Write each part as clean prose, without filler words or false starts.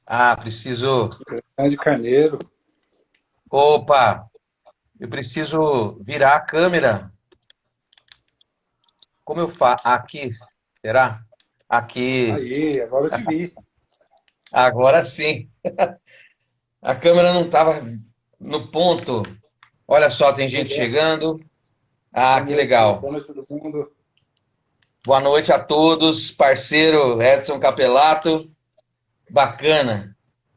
Ah, preciso. De Carneiro. Opa, eu preciso virar a câmera. Como eu faço? Aqui, será? Aqui, Aí, agora eu te vi. agora sim. A câmera não estava no ponto. Olha só, tem Pois gente é. chegando. Ah, que legal. Boa noite todo mundo. Boa noite a todos, parceiro Edson Capelato. Bacana,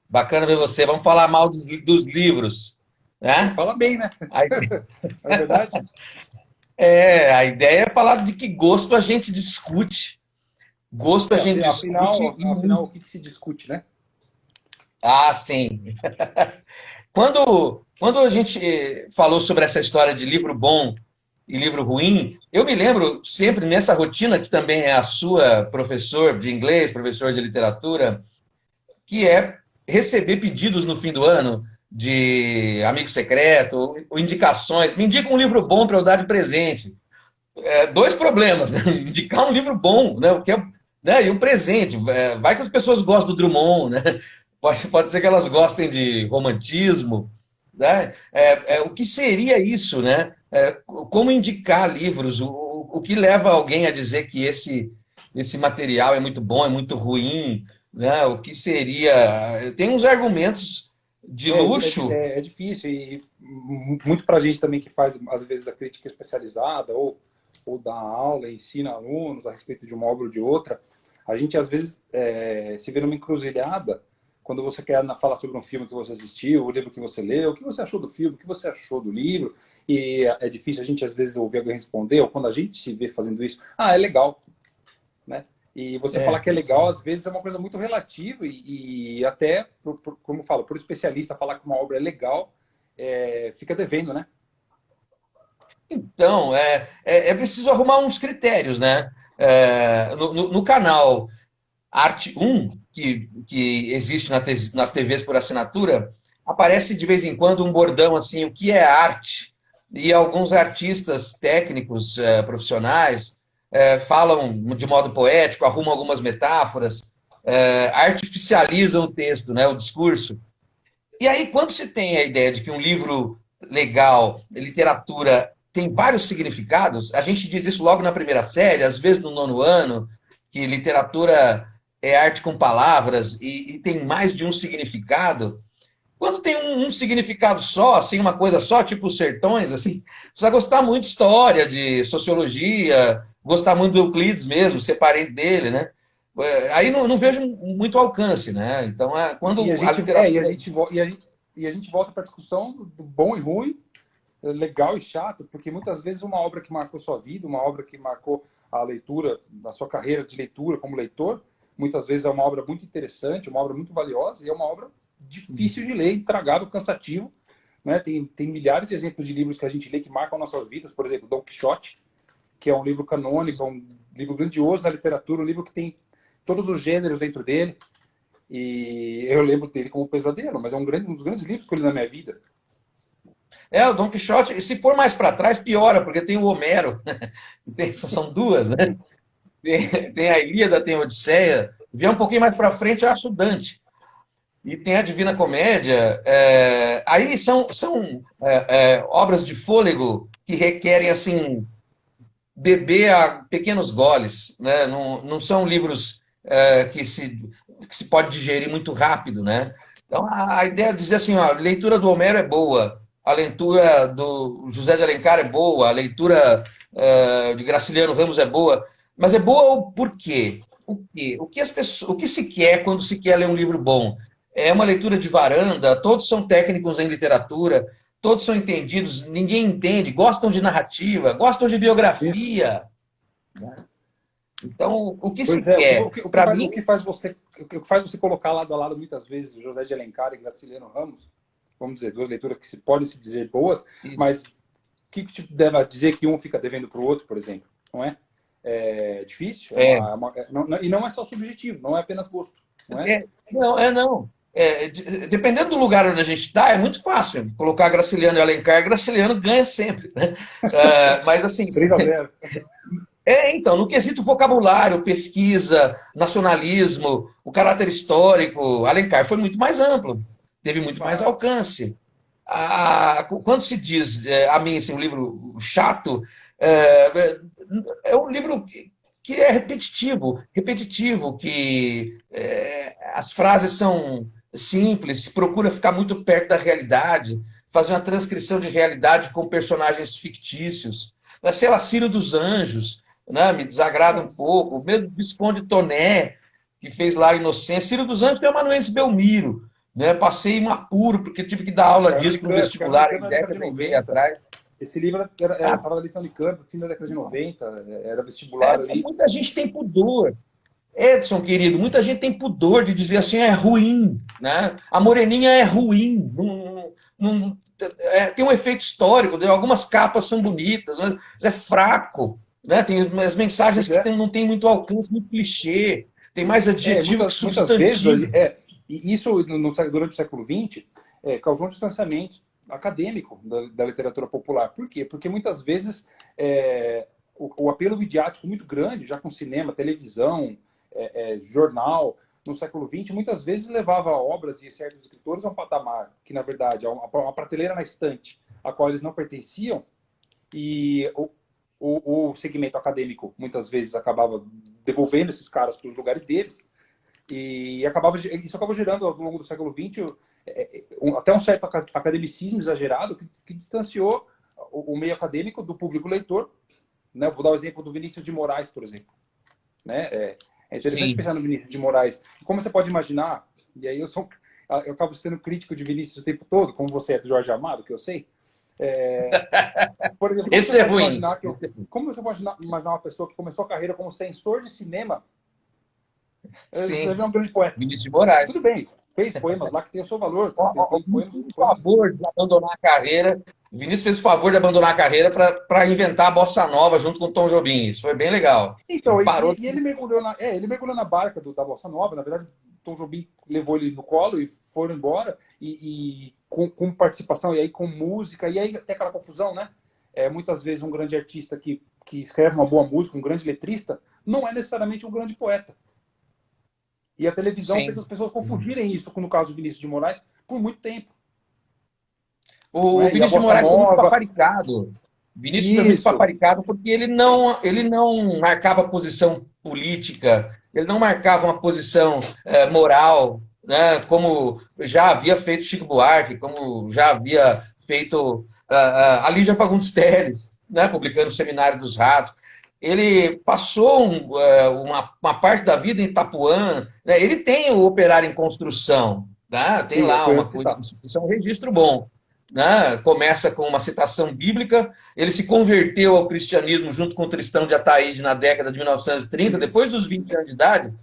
bacana ver você. Vamos falar mal dos livros, E né? fala bem, né? A ide- Não é verdade? a ideia é falar de que gosto a gente discute. Gosto a É, gente discute e afinal, o muito. que que se discute, né? Ah, sim. Quando a gente falou sobre essa história de livro bom e livro ruim, eu me lembro sempre nessa rotina, que também é a sua, professor de inglês, professor de literatura, que é receber pedidos no fim do ano de amigo secreto, ou indicações. Me indica um livro bom para eu dar de presente. Dois problemas, né? Indicar um livro bom, né? O que é, né? E um presente. Vai que as pessoas gostam do Drummond, né? Pode ser que elas gostem de romantismo, né? O que seria isso, né? Como indicar livros? O que leva alguém a dizer que esse material é muito bom, é muito ruim, né? O que seria? Tem uns argumentos de luxo. É difícil e muito para a gente também que faz, às vezes, a crítica especializada ou dá aula, ensina alunos a respeito de uma obra ou de outra, a gente, às vezes, se vê numa encruzilhada quando você quer falar sobre um filme que você assistiu, o livro que você leu, o que você achou do filme, o que você achou do livro, e é difícil a gente, às vezes, ouvir alguém responder, ou quando a gente se vê fazendo isso, é legal, né? E você falar É, que é legal, às vezes, é uma coisa muito relativa e até, como eu falo, por especialista falar que uma obra é legal, fica devendo, né? então, é preciso arrumar uns critérios, né? No canal Arte 1, que existe nas TVs por assinatura, aparece de vez em quando um bordão assim, o que é arte? E alguns artistas técnicos, profissionais, falam de modo poético, arrumam algumas metáforas, artificializam o texto, né, o discurso. E aí, quando se tem a ideia de que um livro legal, literatura, tem vários significados, a gente diz isso logo na primeira série, às vezes no nono ano, que literatura é arte com palavras e tem mais de um significado. Quando tem um significado só, assim, uma coisa só, tipo os sertões, assim, precisa gostar muito de história, de sociologia, gostar muito do Euclides mesmo, ser parente dele, né? Aí não vejo muito alcance, né? Então, E a quando a gente, literatura. e a gente volta para a discussão do bom e ruim, legal e chato, porque muitas vezes uma obra que marcou sua vida, uma obra que marcou a leitura, a sua carreira de leitura como leitor, muitas vezes é uma obra muito interessante, uma obra muito valiosa e é uma obra difícil de ler, intragável, cansativo. Né? Tem milhares de exemplos de livros que a gente lê que marcam nossas vidas, por exemplo, Don Quixote, que é um livro canônico, é um livro grandioso na literatura, um livro que tem todos os gêneros dentro dele. E eu lembro dele como um pesadelo, mas é um dos grandes livros que eu li na minha vida. O Don Quixote, se for mais para trás, piora, porque tem o Homero. São duas, né? Tem a Ilíada, tem a Odisseia. Vier um pouquinho mais para frente, eu acho o Dante. E tem a Divina Comédia. Aí são obras de fôlego que requerem, assim, beber a pequenos goles. Né? Não são livros que se pode digerir muito rápido, né? Então, a ideia é dizer assim, ó, a leitura do Homero é boa, a leitura do José de Alencar é boa, a leitura de Graciliano Ramos é boa, mas é boa o porquê? O quê? O que se quer quando se quer ler um livro bom? É uma leitura de varanda, todos são técnicos em literatura, todos são entendidos, ninguém entende, gostam de narrativa, gostam de Isso. biografia. Então, o que Pois se é, quer? Para o mim, que faz o que faz você colocar lado a lado muitas vezes José de Alencar e Graciliano Ramos, vamos dizer, duas leituras que se podem se dizer boas, mas o que te deve dizer que um fica devendo para o outro, por exemplo, não é? É difícil, é, e não é só subjetivo, não é apenas gosto, não é? não. Dependendo do lugar onde a gente está, é muito fácil colocar Graciliano e Alencar. Graciliano ganha sempre, né? Mas assim, 3-0. Então, no quesito vocabulário, pesquisa, nacionalismo, o caráter histórico, Alencar foi muito mais amplo, teve muito mais alcance. Quando se diz a mim assim, um livro chato, é um livro que é repetitivo, que as frases são simples, procura ficar muito perto da realidade, fazer uma transcrição de realidade com personagens fictícios. Sei lá, Ciro dos Anjos, né, me desagrada um pouco. O mesmo Visconde Toné, que fez lá a Inocência. Ciro dos Anjos tem o Amanuense Belmiro. Né? Passei um apuro, porque tive que dar aula disso para o vestibular em na década de década e meia 90. atrás. Esse livro estava na lista de campo, fim da década de 90, era vestibular ali. Muita gente tem pudor. Edson, querido, muita gente tem pudor de dizer assim, é ruim. Né? A Moreninha é ruim. Tem um efeito histórico, algumas capas são bonitas, mas é fraco. Né? Tem as mensagens que não tem muito alcance, muito clichê. Tem mais adjetivo que substantivo. Muitas vezes, e isso durante o século XX causou um distanciamento acadêmico da literatura popular. Por quê? Porque muitas vezes o apelo midiático muito grande, já com cinema, televisão, jornal, no século XX, muitas vezes levava obras e certos escritores a um patamar que, na verdade, é uma prateleira na estante, a qual eles não pertenciam, e o segmento acadêmico, muitas vezes, acabava devolvendo esses caras para os lugares deles, e isso acabou gerando, ao longo do século XX, até um certo academicismo exagerado que distanciou o meio acadêmico do público leitor. Né? Vou dar o exemplo do Vinícius de Moraes, por exemplo. Né? É interessante pensar no Vinícius de Moraes. Como você pode imaginar, e aí eu acabo sendo crítico de Vinícius o tempo todo, como você é do Jorge Amado, que eu sei. Por exemplo, esse é ruim. Como você pode imaginar uma pessoa que começou a carreira como censor de cinema? Sim. Ele é um grande poeta. Vinícius de Moraes. Tudo bem, fez poemas lá que tem o seu valor. Por favor de abandonar a carreira. O Vinícius fez o favor de abandonar a carreira para inventar a bossa nova junto com o Tom Jobim. Isso foi bem legal. Então, ele mergulhou na barca da bossa nova. Na verdade, Tom Jobim levou ele no colo e foram embora. E com participação, e aí com música, e aí tem aquela confusão, né? Muitas vezes um grande artista que escreve uma boa música, um grande letrista, não é necessariamente um grande poeta. E a televisão fez as pessoas confundirem isso, no caso do Vinícius de Moraes, por muito tempo. O Vinícius de Moraes foi muito paparicado. Vinícius foi muito paparicado porque ele não marcava posição política, ele não marcava uma posição moral, né, como já havia feito Chico Buarque, como já havia feito a Lígia Fagundes Telles, né, publicando o Seminário dos Ratos. Ele passou uma parte da vida em Itapuã, né? Ele tem o Operário em Construção, né? Tem lá uma coisa, isso é um registro bom. Né? Começa com uma citação bíblica, ele se converteu ao cristianismo junto com o Tristão de Ataíde na década de 1930, depois dos 20 anos de idade.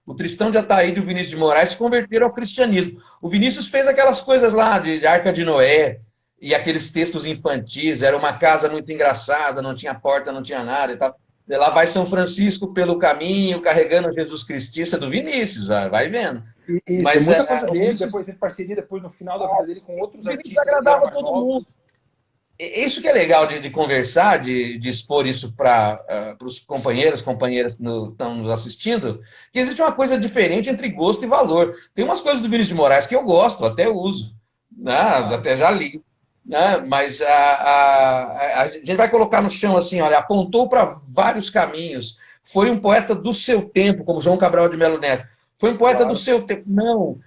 O Tristão de Ataíde e o Vinícius de Moraes se converteram ao cristianismo. O Vinícius fez aquelas coisas lá de Arca de Noé, e aqueles textos infantis, era uma casa muito engraçada, não tinha porta, não tinha nada e tal. E lá vai São Francisco pelo caminho, carregando Jesus Cristo, isso é do Vinícius, vai vendo. Isso, mas muita coisa dele, depois teve parceria depois no final da vida dele com outros artistas. Agradava todo mundo. Isso que é legal de conversar, de expor isso para os companheiras que estão nos assistindo, que existe uma coisa diferente entre gosto e valor. Tem umas coisas do Vinícius de Moraes que eu gosto, até uso, né? Até já li. Né? Mas a gente vai colocar no chão assim, olha, apontou para vários caminhos, foi um poeta do seu tempo, como João Cabral de Melo Neto, foi um poeta do seu tempo, não,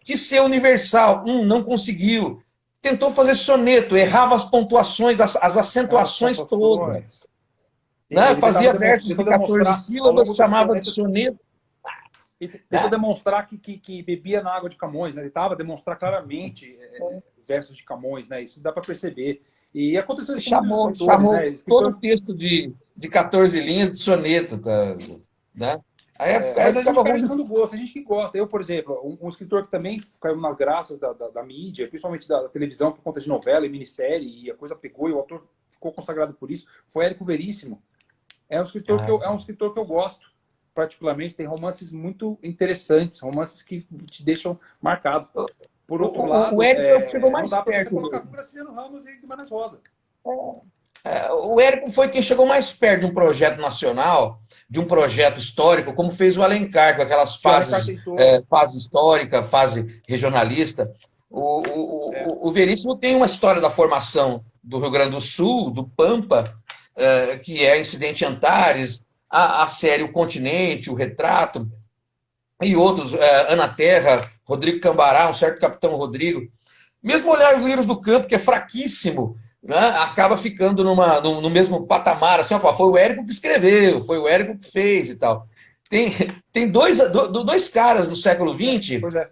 quis ser universal, não conseguiu, tentou fazer soneto, errava as pontuações, as acentuações todas, né? Fazia versos de 14 sílabas, chamava de soneto. E tentou demonstrar que bebia na água de Camões, né? Ele estava demonstrar claramente versos de Camões, né? Isso dá para perceber. E aconteceu isso com chamou né? todo o texto de 14 linhas de soneto, né? Mas a gente vai questão do gosto, a gente que gosta. Eu, por exemplo, um escritor que também caiu nas graças da mídia, principalmente da televisão, por conta de novela e minissérie, e a coisa pegou e o autor ficou consagrado por isso, foi Érico Veríssimo. É um escritor que eu gosto, particularmente. Tem romances muito interessantes, romances que te deixam marcado. Por outro lado, o Érico chegou mais não dá para você perto. colocar com Graciliano Ramos e Guimarães Rosa. O Érico foi quem chegou mais perto de um projeto nacional, de um projeto histórico, como fez o Alencar, com aquelas Que o Alencar fases, tentou. fase histórica, fase regionalista. É, O Veríssimo tem uma história da formação do Rio Grande do Sul, do Pampa, que é Incidente Antares, a série O Continente, O Retrato, e outros, Ana Terra, Rodrigo Cambará, um certo Capitão Rodrigo. Mesmo olhar os livros do campo, que é fraquíssimo, né, acaba ficando no mesmo patamar, assim, ó, foi o Érico que escreveu, foi o Érico que fez e tal. Tem, tem dois caras no século XX pois é.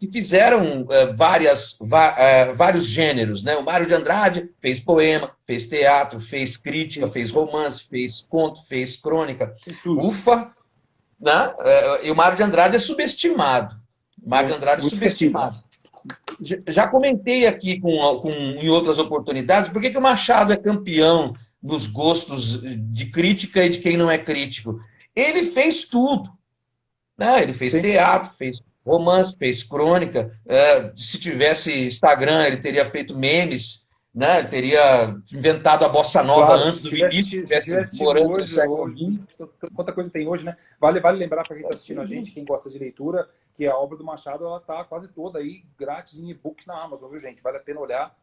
que fizeram vários gêneros. Né? O Mário de Andrade fez poema, fez teatro, fez crítica, Sim, fez romance, fez conto, fez crônica. fez tudo. Ufa! Né? E o Mário de Andrade é subestimado. O Mário de Muito, Andrade é muito esquecido, né? subestimado. Já comentei aqui em outras oportunidades por que o Machado é campeão nos gostos de crítica e de quem não é crítico. Ele fez tudo. Né? Ele fez Sim. teatro, fez romance, fez crônica. Se tivesse Instagram, ele teria feito memes, né? Ele teria inventado a bossa nova Claro, antes do Vinícius, que se estivesse tivesse tido morando no hoje, século XX. quanta coisa tem hoje, né? Vale lembrar para quem está assistindo a gente, Assim, quem gosta de leitura, que a obra do Machado ela tá quase toda aí grátis em e-book na Amazon, viu, gente? Vale a pena olhar.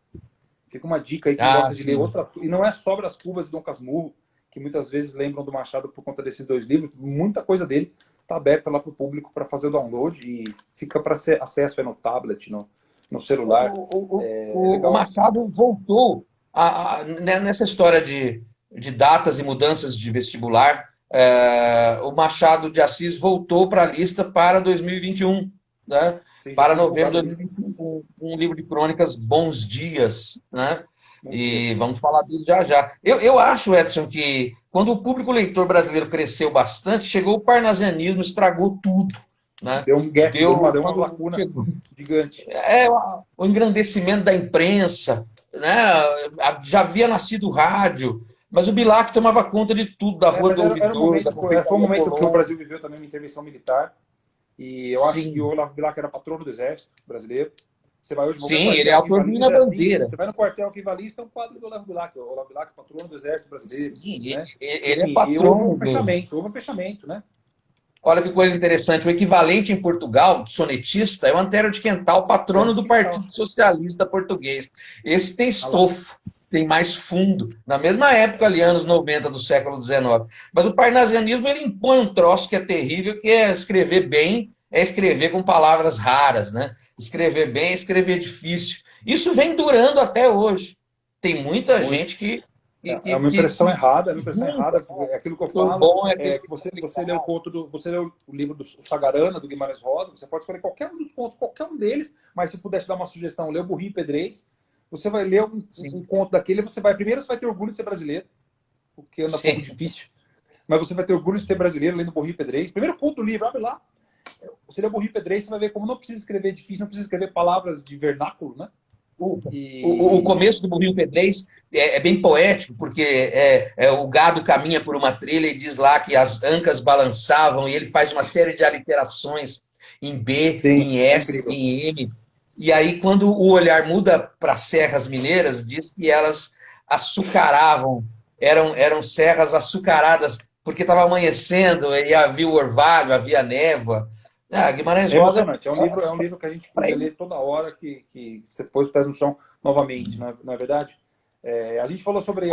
Fica uma dica aí quem gosta de ler sim. outras. E não é só Brás Cubas e Dom Casmurro, que muitas vezes lembram do Machado por conta desses dois livros. Muita coisa dele está aberta lá para o público para fazer o download e fica para ser acesso aí no tablet, no celular. É O legal. Machado voltou nessa história de datas e mudanças de vestibular. O Machado de Assis voltou para a lista para 2021, né? Sim, já Para foi novembro divulgado a de lista. 2025, um livro de crônicas Bons Dias, né? Bom E dias. vamos falar dele já já. Eu acho, Edson, que quando o público leitor brasileiro cresceu bastante, chegou o parnasianismo, estragou tudo, né? Deu um gap, deu uma Quando lacuna chegou gigante. o engrandecimento da imprensa, né? Já havia nascido o rádio, mas o Bilac tomava conta de tudo, da Rua Mas do era um Ouvidor, da momento, foi um Confeitaria momento que o Colombo. Brasil viveu também uma intervenção militar. E eu acho que o Sim, Olavo Bilac era patrono do Exército brasileiro. Você vai hoje em qualquer sim, ele é quartel que autor do Hino à Valise, é assim. Bandeira. Você vai no quartel que Valise, tem um quadro do Olavo Bilac. O Olavo Bilac, patrono do Exército Sim, brasileiro. Né? E, ele é assim, e houve um patrono do. fechamento, né? Olha que coisa interessante, o equivalente em Portugal, sonetista, é o Antero de Quental, Era patrono de do quintal. Partido Socialista Português. Esse tem Ah lá. estofo, tem mais fundo, na mesma época ali, anos 90 do século XIX. Mas o parnasianismo, ele impõe um troço que é terrível, que é escrever bem, é escrever com palavras raras, né? Escrever bem é escrever difícil. Isso vem durando até hoje. Tem muita Muito. gente que, que, É que, uma que, impressão que errada, é uma impressão julga, errada. né? É aquilo que eu O falo, bom é aquele é que que você lê o conto você lê o livro do Sagarana, do Guimarães Rosa, você pode escolher qualquer um dos contos, qualquer um deles, mas se puder te dar uma sugestão, lê o Burrinho Pedrez, você vai ler um sim, conto daquele, primeiro você vai ter orgulho de ser brasileiro, o que anda um pouco sim. difícil, mas você vai ter orgulho de ser brasileiro lendo o Burrinho Pedrez. Primeiro conto do livro, abre lá, você lê o Burrinho Pedrez, você vai ver como não precisa escrever difícil, não precisa escrever palavras de vernáculo, né? O E começo do Burrinho Pedrez é bem poético, porque o gado caminha por uma trilha e diz lá que as ancas balançavam, e ele faz uma série de aliterações em B, sim, em é S, incrível. em M. E aí, quando o olhar muda para as serras mineiras, diz que elas açucaravam, eram serras açucaradas, porque estava amanhecendo, e havia o orvalho, havia a névoa. Guimarães É Rosa, emocionante. É um livro que a gente para podia ele, ler toda hora que você pôs os pés no chão novamente, não é verdade? A gente falou sobre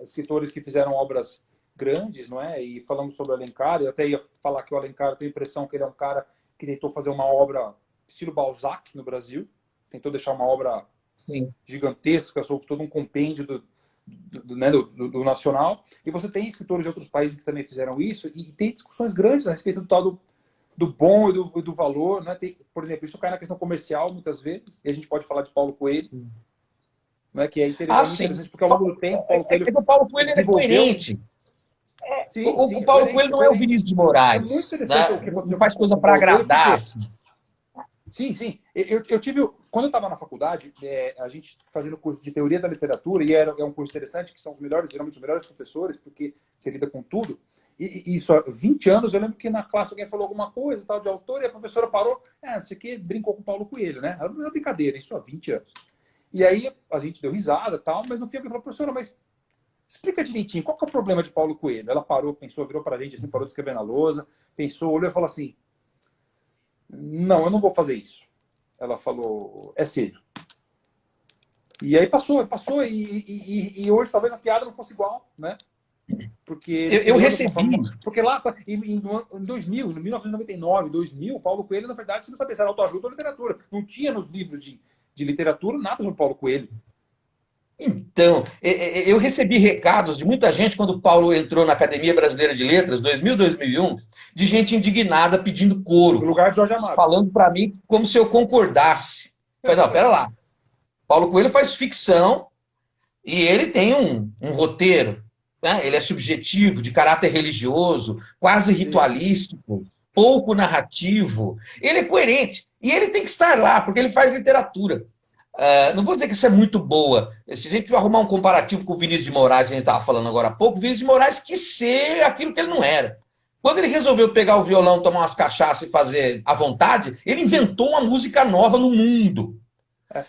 escritores que fizeram obras grandes, não é? E falamos sobre o Alencar. Eu até ia falar que o Alencar, eu tenho a impressão que ele é um cara que tentou fazer uma obra estilo Balzac no Brasil. Tentou deixar uma obra sim, gigantesca sobre todo um compêndio do nacional. E você tem escritores de outros países que também fizeram isso. E tem discussões grandes a respeito do tal do bom e do valor, né? Por exemplo, isso cai na questão comercial muitas vezes, e a gente pode falar de Paulo Coelho, né? Que é muito sim. interessante, porque ao longo do tempo, Paulo É Coelho que o Paulo Coelho ele é desenvolveu. coerente. Sim, O sim, é Paulo Coelho coerente, é não é o coerente. Vinícius de É muito Moraes, interessante o né? que Não aconteceu faz coisa com para Paulo Coelho, agradar. porque Assim. sim. Eu tive. Quando eu estava na faculdade, a gente fazendo curso de teoria da literatura, e é um curso interessante, que são os melhores, geralmente os melhores professores, porque você lida com tudo. E isso há 20 anos, eu lembro que na classe alguém falou alguma coisa, tal, de autor, e a professora parou, isso aqui brincou com Paulo Coelho, né? Era uma brincadeira, isso há 20 anos. E aí a gente deu risada, tal, mas no fim alguém falou, professora, mas Explica direitinho, qual que é o problema de Paulo Coelho? Ela parou, pensou, virou pra gente, assim, parou de escrever na lousa, pensou, olhou e falou assim, não, eu não vou fazer isso. Ela falou, é cedo. E aí passou, e hoje talvez a piada não fosse igual, né? Porque Eu recebi. porque lá em 2000, em 1999, 2000, Paulo Coelho, na verdade, você não sabia se era autoajuda ou literatura. Não tinha nos livros de literatura nada sobre Paulo Coelho. Então, eu recebi recados de muita gente quando o Paulo entrou na Academia Brasileira de Letras, 2000, 2001, de gente indignada pedindo No coro, lugar de Jorge Amado. falando para mim como se eu concordasse. Eu falei, não, pera lá. Paulo Coelho faz ficção e ele tem um roteiro, né? Ele é subjetivo, de caráter religioso, quase ritualístico, pouco narrativo. Ele é coerente e ele tem que estar lá, porque ele faz literatura. Não vou dizer que isso é muito boa. Se a gente for arrumar um comparativo com o Vinícius de Moraes, que a gente estava falando agora há pouco, o Vinícius de Moraes quis ser aquilo que ele não era. Quando ele resolveu pegar o violão, tomar umas cachaças e fazer à vontade, ele inventou uma música nova no mundo.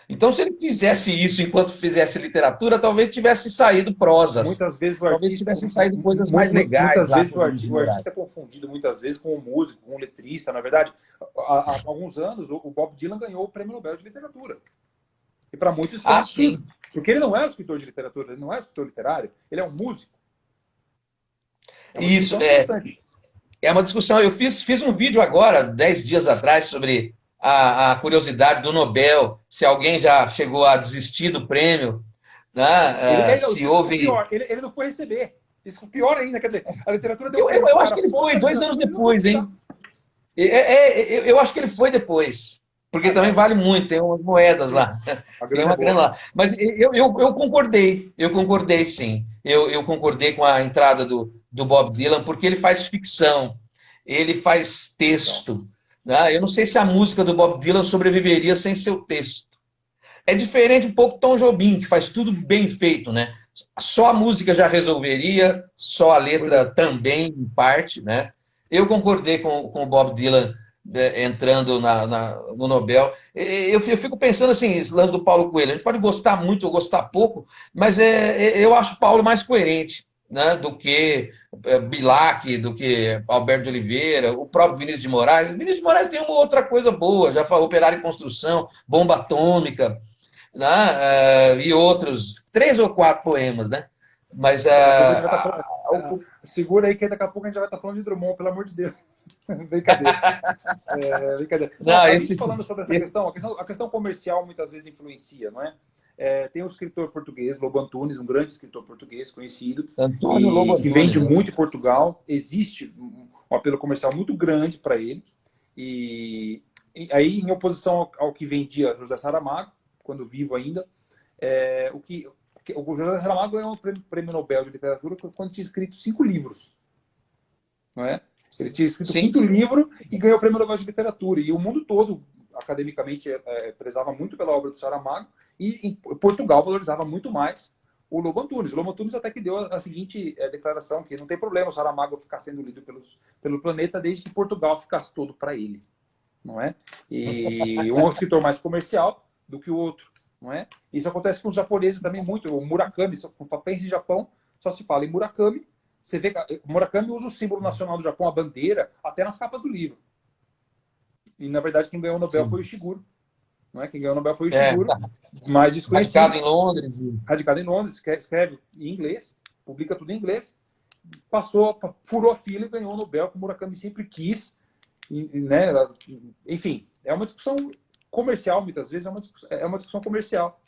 Então, se ele fizesse isso enquanto fizesse literatura, talvez tivesse saído prosas. Muitas vezes o Talvez artista, tivessem saído coisas mais legais. muitas lá vezes com o artista é confundido muitas vezes com o músico, com o letrista. Na verdade, há alguns anos, o Bob Dylan ganhou o Prêmio Nobel de Literatura. E para muitos isso foi sim. porque ele não é um escritor de literatura, ele não é um escritor literário, ele é um músico. Isso é uma discussão. Eu fiz um vídeo agora, 10 dias atrás, sobre a curiosidade do Nobel, se alguém já chegou a desistir do prêmio, né? Se houve. Pior, ele não foi receber. Isso foi pior ainda, quer dizer, a literatura deu prêmio. Eu acho que ele foi 2 anos depois, hein? Eu acho que ele foi depois. Porque também vale muito, tem umas moedas lá. Tem uma grana lá. Mas eu concordei sim. Eu concordei com a entrada do Bob Dylan, porque ele faz ficção, ele faz texto. Né? Eu não sei se a música do Bob Dylan sobreviveria sem seu texto. É diferente um pouco do Tom Jobim, que faz tudo bem feito, né? Só a música já resolveria, só a letra também, em parte, né? Eu concordei com o Bob Dylan entrando no Nobel. Eu fico pensando assim, esse lance do Paulo Coelho. A gente pode gostar muito ou gostar pouco, mas eu acho o Paulo mais coerente, né, do que Bilac, do que Alberto de Oliveira, o próprio Vinícius de Moraes. Vinícius de Moraes tem uma outra coisa boa, já falou Operário em Construção, Bomba Atômica, né, e outros, 3 ou 4 poemas, né? Mas segura aí que daqui a pouco a gente já vai estar falando de Drummond, pelo amor de Deus. Brincadeira. Brincadeira. Não, a gente falando sobre essa questão, a questão comercial muitas vezes influencia, não é? Tem um escritor português, Lobo Antunes, um grande escritor português conhecido, que vende muito em Portugal. Existe um apelo comercial muito grande para ele. E aí, em oposição ao que vendia José Saramago, quando vivo ainda, o José Saramago ganhou o Prêmio Nobel de Literatura quando tinha escrito 5 livros. Não é? Ele tinha escrito o 5º livro e ganhou o Prêmio Nobel de Literatura. E o mundo todo, academicamente, prezava muito pela obra do Saramago, e em Portugal valorizava muito mais o Lobo Antunes. O Lobo Antunes até que deu a seguinte declaração, que não tem problema o Saramago ficar sendo lido pelo planeta, desde que Portugal ficasse todo para ele. Não é? E um escritor mais comercial do que o outro. Não é? Isso acontece com os japoneses também muito. O Murakami, só pensa em Japão, só se fala em Murakami. Você vê que o Murakami usa o símbolo nacional do Japão, a bandeira, até nas capas do livro. E, na verdade, quem ganhou o Nobel foi o Ishiguro. Não é? Quem ganhou o Nobel foi o Ishiguro. Mais desconhecido. Radicado em Londres. Radicado em Londres, escreve em inglês, publica tudo em inglês. Furou a fila e ganhou o Nobel, que o Murakami sempre quis. Né? Enfim, é uma discussão comercial, muitas vezes, é uma discussão comercial.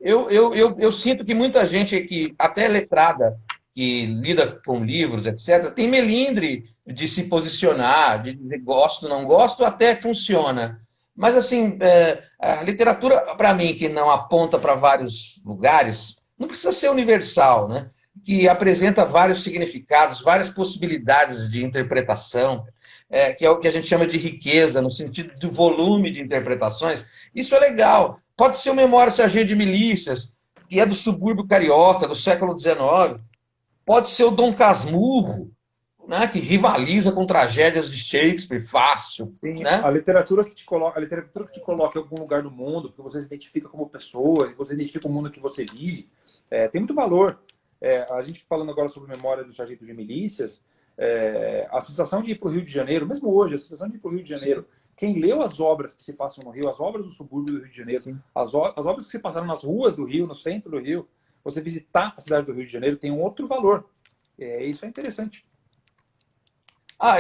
Eu sinto que muita gente que até letrada, que lida com livros, etc., tem melindre de se posicionar, de dizer gosto, não gosto, até funciona. Mas, assim, a literatura, para mim, que não aponta para vários lugares, não precisa ser universal, né? Que apresenta vários significados, várias possibilidades de interpretação, que é o que a gente chama de riqueza, no sentido do volume de interpretações. Isso é legal. Pode ser o Memória Sargento de Milícias, que é do subúrbio carioca, do século XIX. Pode ser o Dom Casmurro, né, que rivaliza com tragédias de Shakespeare, fácil. Sim, né? a literatura que te coloca em algum lugar do mundo, porque você se identifica como pessoa, você identifica o mundo que você vive, tem muito valor. A gente falando agora sobre memória do Sargento de Milícias, a sensação de ir para o Rio de Janeiro, mesmo hoje, a sensação de ir para o Rio de Janeiro, quem leu as obras que se passam no Rio, as obras do subúrbio do Rio de Janeiro, as obras que se passaram nas ruas do Rio, no centro do Rio, você visitar a cidade do Rio de Janeiro tem um outro valor. Isso é interessante.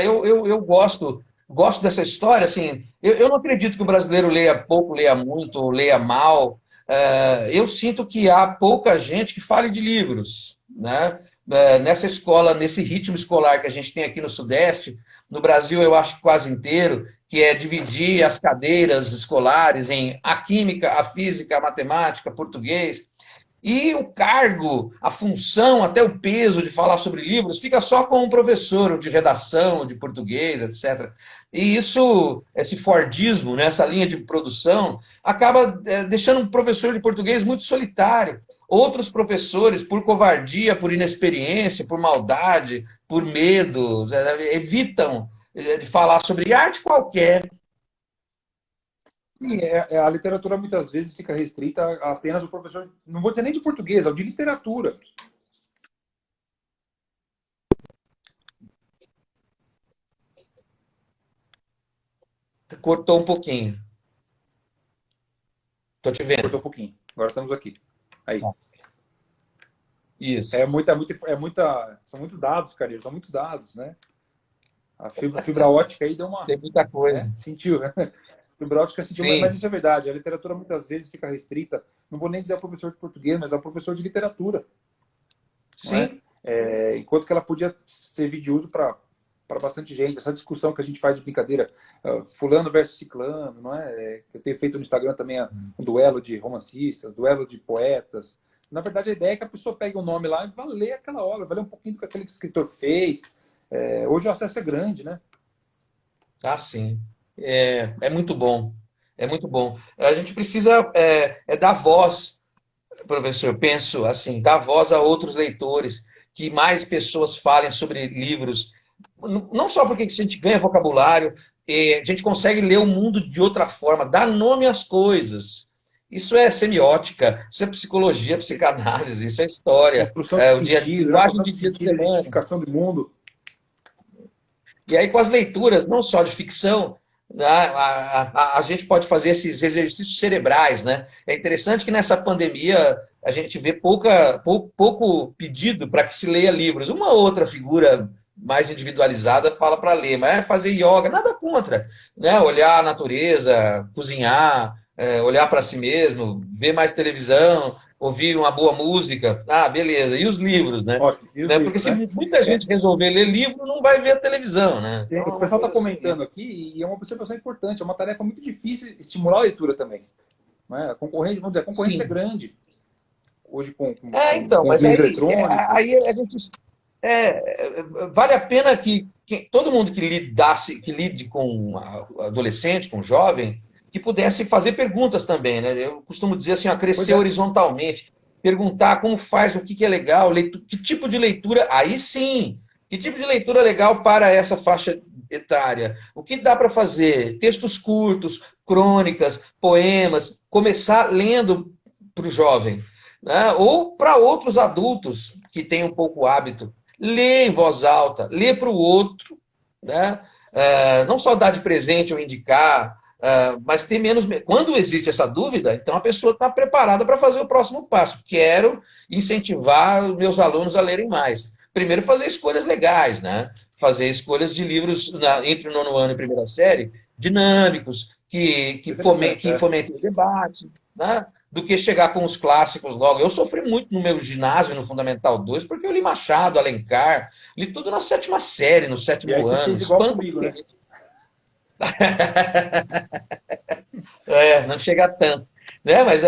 Eu gosto dessa história, assim, eu não acredito que o brasileiro leia pouco, leia muito, ou leia mal. Eu sinto que há pouca gente que fale de livros, né? Nessa escola, nesse ritmo escolar que a gente tem aqui no Sudeste, no Brasil eu acho que quase inteiro, que é dividir as cadeiras escolares em a química, a física, a matemática, português. E o cargo, a função, até o peso de falar sobre livros, fica só com o professor de redação, de português, etc. E isso, esse Fordismo, né, essa linha de produção, acaba deixando um professor de português muito solitário. Outros professores, por covardia, por inexperiência, por maldade, por medo, evitam de falar sobre arte qualquer. Sim, a literatura muitas vezes fica restrita a apenas o professor, não vou dizer nem de português, ao de literatura. Cortou um pouquinho. Estou te Cortou vendo. um pouquinho. Agora estamos aqui. Aí. Isso. São muitos dados, cara, são muitos dados, né? A fibra ótica aí deu uma, Tem muita coisa. né? Sentiu, né? A fibra ótica sentiu, Sim. mas isso é verdade. A literatura muitas vezes fica restrita, não vou nem dizer ao professor de português, mas ao professor de literatura. Sim. Enquanto que ela podia servir de uso para bastante gente. Essa discussão que a gente faz de brincadeira, fulano versus ciclano, não é? Eu tenho feito no Instagram também um duelo de romancistas, duelo de poetas. Na verdade, a ideia é que a pessoa pegue um nome lá e vá ler aquela obra, vá ler um pouquinho do que aquele escritor fez. Hoje o acesso é grande, né? Sim. É muito bom. É muito bom. A gente precisa dar voz, professor, eu penso assim, dar voz a outros leitores, que mais pessoas falem sobre livros, não só porque a gente ganha vocabulário, a gente consegue ler o mundo de outra forma, dar nome às coisas. Isso é semiótica, isso é psicologia, psicanálise, isso é história, Construção de o dia, sentido, né? linguagem Construção de de dia de sentido, semana. identificação do mundo. E aí, com as leituras, não só de ficção, né, a gente pode fazer esses exercícios cerebrais, né? É interessante que nessa pandemia a gente vê pouco pedido para que se leia livros. Uma outra figura mais individualizada fala para ler, mas fazer yoga, nada contra, né? Olhar a natureza, cozinhar, olhar para si mesmo, ver mais televisão, ouvir uma boa música. Beleza. E os livros, né? Ótimo. E os Né? Porque livros, se né? muita gente resolver ler livro, não vai ver a televisão, né? Então O é uma pessoal está coisa assim. comentando aqui e é uma observação importante. É uma tarefa muito difícil estimular a leitura também. Né? A concorrência, vamos dizer, a concorrência é Sim. grande. Hoje Então, com os mas meios aí eletrônicos. a gente vale a pena que todo mundo que lide com adolescente, com jovem, que pudesse fazer perguntas também, né? Eu costumo dizer assim, Pois crescer é. horizontalmente, perguntar como faz, o que é legal, que tipo de leitura, aí sim, que tipo de leitura é legal para essa faixa etária? O que dá para fazer? Textos curtos, crônicas, poemas, começar lendo para o jovem, né? Ou para outros adultos que têm um pouco hábito. Lê em voz alta, lê para o outro, né? Não só dar de presente ou indicar, mas ter menos. Quando existe essa dúvida, então a pessoa está preparada para fazer o próximo passo. Quero incentivar os meus alunos a lerem mais. Primeiro, fazer escolhas legais, né? Fazer escolhas de livros entre o nono ano e primeira série, dinâmicos, Interessante, que fomentem o debate, né? Do que chegar com os clássicos logo. Eu sofri muito no meu ginásio, no Fundamental 2 porque eu li Machado, Alencar, li tudo na sétima série, no E aí sétimo você ano. fez igual Espanto. comigo, né? Não chega a tanto. Né? Mas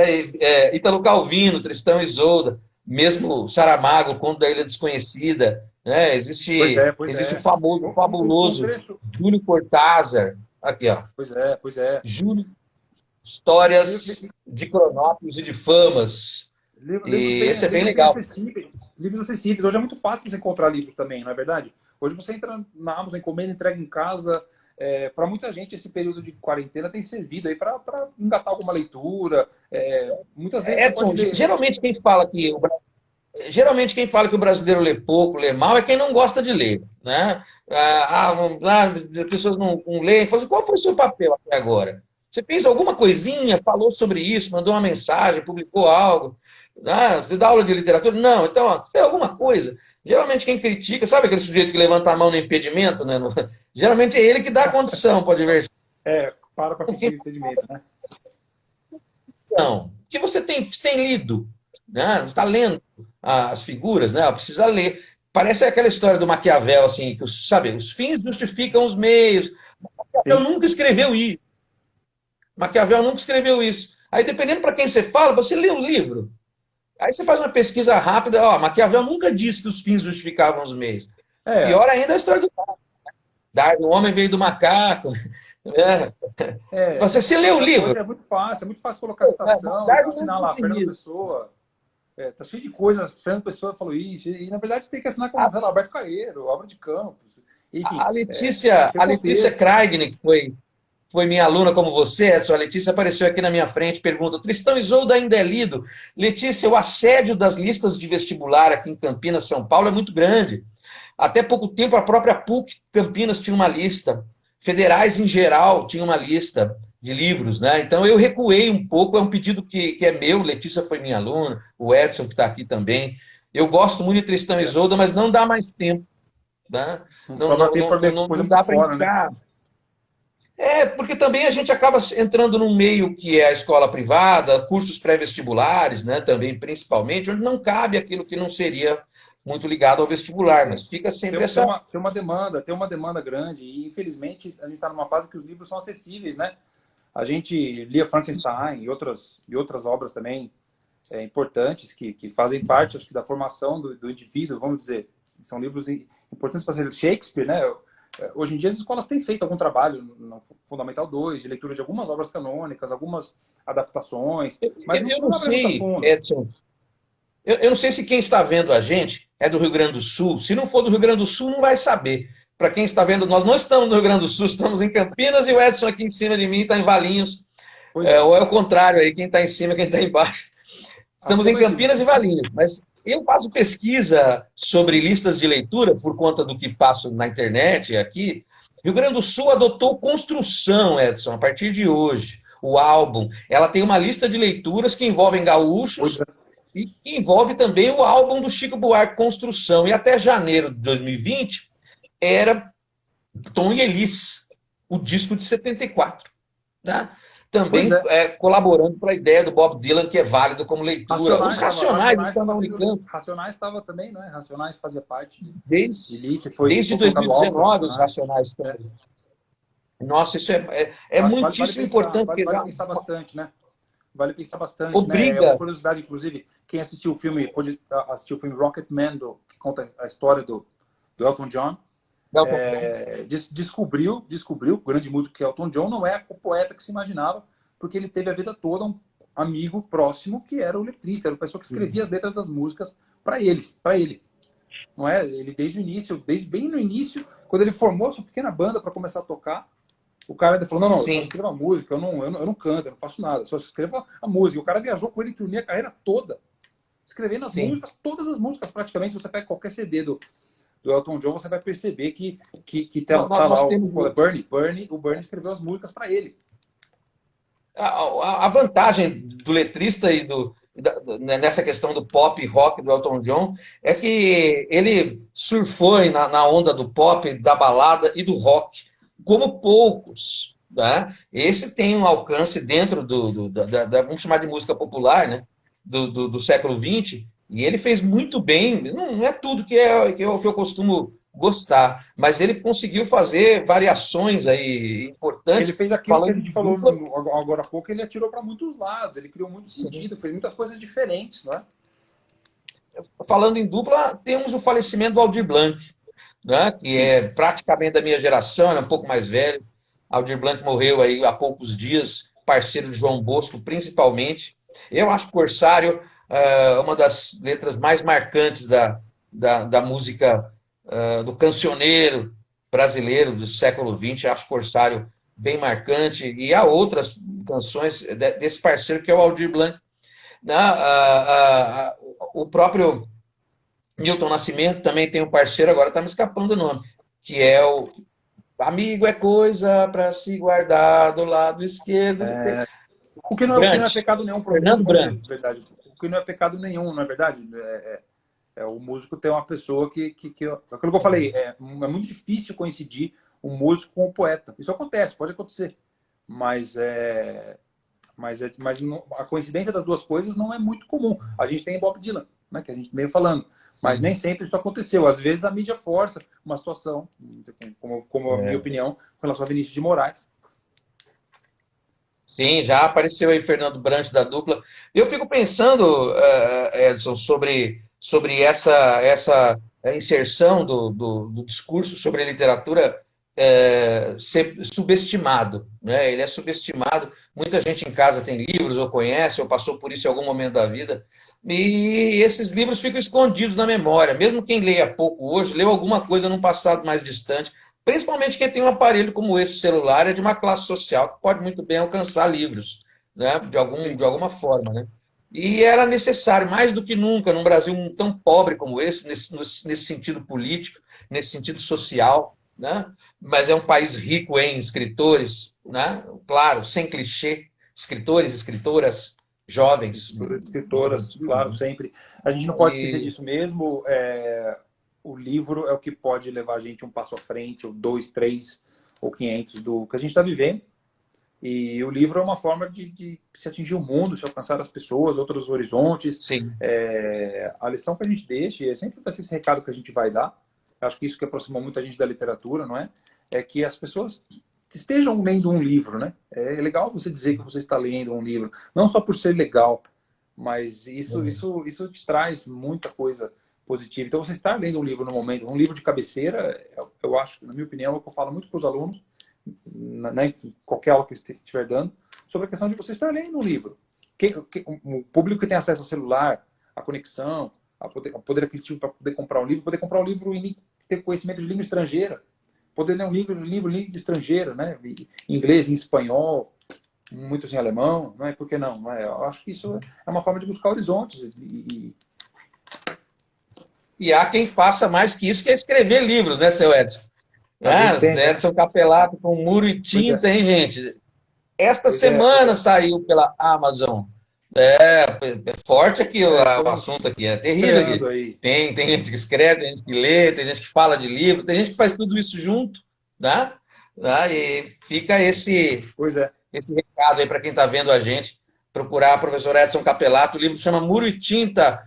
Ítalo Calvino, Tristão e Isolda, mesmo Saramago, o Conto da Ilha Desconhecida, né? Pois Existe, é, pois existe o é. famoso, Um fabuloso trecho. Júlio Cortázar, aqui, ó, Pois é, pois é. Júlio, Li- Histórias li- de Cronópolis e de Famas, Livros e esse é bem bem legal. acessíveis. Livros acessíveis. Hoje é muito fácil você encontrar livros também, não é verdade? Hoje você entra na Amazon, encomenda, entrega em casa. Para muita gente, esse período de quarentena tem servido aí para engatar alguma leitura. Muitas vezes você pode Edson, ler. geralmente quem fala que o Brasil geralmente quem fala que o brasileiro lê pouco, lê mal, é quem não gosta de ler, né? As pessoas não leem. Fala assim, qual foi o seu papel até agora? Você fez alguma coisinha, falou sobre isso, mandou uma mensagem, publicou algo? Você dá aula de literatura? Não, então, ó, fez alguma coisa. Geralmente quem critica, sabe aquele sujeito que levanta a mão no impedimento, né? Geralmente é ele que dá a condição para o adversário. Para pedir impedimento, né? Então, que você tem lido, né? Você está lendo as figuras, né? Precisa ler. Parece aquela história do Maquiavel, assim, que, sabe, os fins justificam os meios. Maquiavel Sim. nunca escreveu isso. Maquiavel nunca escreveu isso. Aí, dependendo para quem você fala, você lê o livro. Aí você faz uma pesquisa rápida, ó, Maquiavel nunca disse que os fins justificavam os meios. É, Pior ainda é a história do Darwin, o homem veio do macaco. Né? Você lê o livro? é muito fácil colocar citação, Darwin assinar não lá, disse Fernando isso. Pessoa. Tá cheio de coisas, Fernando Pessoa falou isso, e na verdade tem que assinar com o Alberto Caeiro, Obra de Campos, enfim, A Letícia Kraigner, que foi minha aluna como você, Edson, a Letícia apareceu aqui na minha frente, pergunta, Tristão Isolda ainda é lido? Letícia, o assédio das listas de vestibular aqui em Campinas, São Paulo, é muito grande. Até pouco tempo, a própria PUC Campinas tinha uma lista, federais em geral tinham uma lista de livros, né? Então eu recuei um pouco, é um pedido que é meu, Letícia foi minha aluna, o Edson que está aqui também. Eu gosto muito de Tristão Isolda, mas não dá mais tempo, né? não Não, sobra não, tempo para ver não, coisa não por dá para fora, né? indicar. Porque também a gente acaba entrando num meio que é a escola privada, cursos pré-vestibulares, né, também principalmente, onde não cabe aquilo que não seria muito ligado ao vestibular, mas fica sempre essa. Tem uma demanda grande, e infelizmente a gente está numa fase que os livros são acessíveis, né? A gente lia Frankenstein e outras obras também importantes que fazem parte, acho que, da formação do indivíduo, vamos dizer. São livros importantes para ser Shakespeare, né? Hoje em dia as escolas têm feito algum trabalho no Fundamental 2, de leitura de algumas obras canônicas, algumas adaptações, mas Eu não não vai muito a sei, fundo. Edson, eu não sei se quem está vendo a gente é do Rio Grande do Sul. Se não for do Rio Grande do Sul, não vai saber. Para quem está vendo, nós não estamos no Rio Grande do Sul, estamos em Campinas e o Edson aqui em cima de mim está em Valinhos. Pois é. Ou é o contrário aí, quem está em cima, quem está embaixo. Estamos em Campinas e Valinhos, mas eu faço pesquisa sobre listas de leitura por conta do que faço na internet aqui. Rio Grande do Sul adotou Construção, Edson, a partir de hoje. O álbum. Ela tem uma lista de leituras que envolvem gaúchos e que envolve também o álbum do Chico Buarque, Construção. E até janeiro de 2020 era Tom e Elis, o disco de 74. Né? Também colaborando para a ideia do Bob Dylan, que é válido como leitura. Os Racionais estão americanos. Racionais estava também, né? Racionais fazia parte desde lista, desde 2019 os Racionais estão. Nossa, isso é muitíssimo importante. Vale pensar bastante, né? Vale pensar bastante, Obriga. né? É uma curiosidade, inclusive, quem assistiu o filme, pode assistir o filme Rocketman, que conta a história do Elton John. Descobriu o grande músico que é Elton John, não é o poeta que se imaginava, porque ele teve a vida toda um amigo próximo que era o letrista, era a pessoa que escrevia as letras das músicas para ele. Não é? Ele desde o início, desde bem no início, quando ele formou sua pequena banda para começar a tocar, o cara falou, não, eu só escrevo a música, eu não canto, eu não faço nada, eu só escrevo a música. O cara viajou com ele em turnê a carreira toda, escrevendo as músicas, todas as músicas praticamente. Você pega qualquer CD do Elton John, você vai perceber que tá lá o Bernie escreveu as músicas para ele. A vantagem do letrista e nessa questão do pop e rock do Elton John é que ele surfou na onda do pop, da balada e do rock, como poucos. Né? Esse tem um alcance dentro vamos chamar de música popular, né? do século XX, e ele fez muito bem. Não é tudo que eu costumo gostar, mas ele conseguiu fazer variações aí importantes. Ele fez aquilo que a gente falou agora há pouco, ele atirou para muitos lados, ele criou muito sentido, fez muitas coisas diferentes, não é? Falando em dupla, temos o falecimento do Aldir Blanc, né, que é praticamente da minha geração, era um pouco mais velho. Aldir Blanc morreu aí há poucos dias, parceiro de João Bosco, principalmente. Eu acho Corsário uma das letras mais marcantes da música do cancioneiro brasileiro do século XX. Acho Corsário bem marcante. E há outras canções desse parceiro que é o Aldir Blanc. O próprio Milton Nascimento também tem um parceiro, agora está me escapando o nome, que é o Amigo é coisa para se guardar do lado esquerdo do peito. O que não é Brant, pecado nenhum para o Fernando músico, vamos dizer Brant. a verdade. O que não é pecado nenhum, não é verdade? O músico ter uma pessoa aquilo que eu falei, é muito difícil coincidir um músico com um poeta. Isso acontece, pode acontecer. Mas a coincidência das duas coisas não é muito comum. A gente tem Bob Dylan, né, que a gente veio falando. Mas nem sempre isso aconteceu. Às vezes a mídia força uma situação, como a minha opinião, com relação a Vinícius de Moraes. Sim, já apareceu aí Fernando Brant da dupla. Eu fico pensando, Edson, sobre essa inserção do discurso sobre a literatura ser subestimado, né? Ele é subestimado. Muita gente em casa tem livros, ou conhece, ou passou por isso em algum momento da vida. E esses livros ficam escondidos na memória. Mesmo quem leia pouco hoje, leu alguma coisa num passado mais distante. Principalmente quem tem um aparelho como esse celular é de uma classe social que pode muito bem alcançar livros, né? De alguma forma, né? E era necessário, mais do que nunca, num Brasil tão pobre como esse, nesse sentido político, nesse sentido social, né? Mas é um país rico em escritores, né? Claro, sem clichê, escritores, escritoras, jovens. Escritoras, claro, sempre. A gente não pode esquecer E, disso mesmo. O livro é o que pode levar a gente um passo à frente, ou dois, três, ou 500 do que a gente está vivendo. E o livro é uma forma de se atingir o mundo, se alcançar as pessoas, outros horizontes. sim, A lição que a gente deixa, e sempre vai ser esse recado que a gente vai dar, acho que isso que aproximou muita gente da literatura, não é? É que as pessoas estejam lendo um livro, né? É legal você dizer que você está lendo um livro, não só por ser legal, mas isso te traz muita coisa positiva. Então, você estar lendo um livro no momento, um livro de cabeceira, eu acho, na minha opinião, é o que eu falo muito para os alunos, né, qualquer aula que eu estiver dando, sobre a questão de você estar lendo um livro. O público que tem acesso ao celular, a conexão, a poder aquisitivo para poder comprar um livro e ter conhecimento de língua estrangeira, poder ler um livro em língua estrangeira, né, em inglês, em espanhol, muitos em alemão, não é? Por que não? Não é? Eu acho que isso é uma forma de buscar horizontes. e há quem faça mais que isso, que é escrever livros, né, seu Edson? A gente tem, né? Edson Capelato com Muro e Pois é, Tinta, hein, gente? Esta pois é, pois semana é. saiu pela Amazon. É forte aqui o Estamos assunto aqui, é terrível estreando aqui. aí. Tem gente que escreve, tem gente que lê, tem gente que fala de livro, tem gente que faz tudo isso junto, tá? E fica Pois é. esse recado aí para quem está vendo a gente, procurar a professora Edson Capelato, o livro chama Muro e Tinta.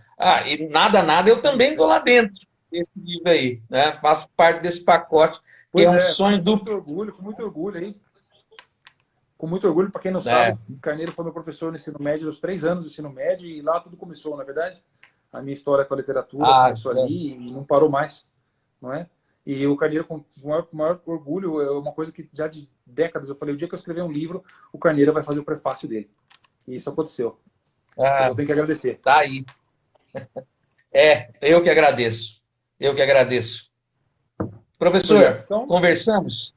E nada, nada, eu também estou lá dentro desse livro aí, né? Faço parte desse pacote, que é Pois um é, sonho duplo, com muito orgulho aí. Com muito orgulho, para quem não sabe, né? o Carneiro foi meu professor no ensino médio, dos 3 anos do ensino médio, e lá tudo começou, na verdade. A minha história com a literatura começou ali e não parou mais, não é? E o Carneiro, com o maior orgulho, é uma coisa que já de décadas eu falei, o dia que eu escrever um livro, o Carneiro vai fazer o prefácio dele. E isso aconteceu. Eu só tenho que agradecer. Tá aí. Eu que agradeço. Eu que agradeço. Pois é. Professor, Então, conversamos?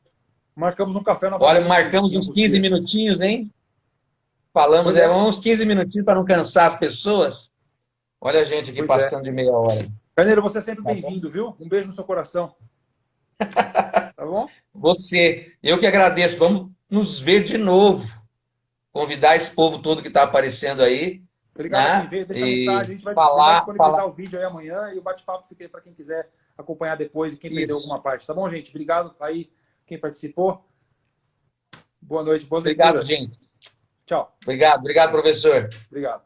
marcamos um café Olha, novamente marcamos em uns alguns 15 dias. minutinhos, hein? Falamos, Pois é, uns 15 minutinhos para não cansar as pessoas. Olha a gente aqui pois é. passando de meia hora. Carneiro, você é sempre Tá bom? bem-vindo, viu? Um beijo no seu coração. Tá bom? Você, eu que agradeço. Vamos nos ver de novo. Convidar esse povo todo que está aparecendo aí, Obrigado a quem né? veio. Deixa a E mensagem. A gente vai falar disponibilizar o vídeo aí amanhã e o bate-papo fica aí para quem quiser acompanhar depois e quem perdeu isso. alguma parte. Tá bom, gente? Obrigado aí quem participou. Boa noite, boas Obrigado, leituras. gente. Tchau. Obrigado, professor. Obrigado.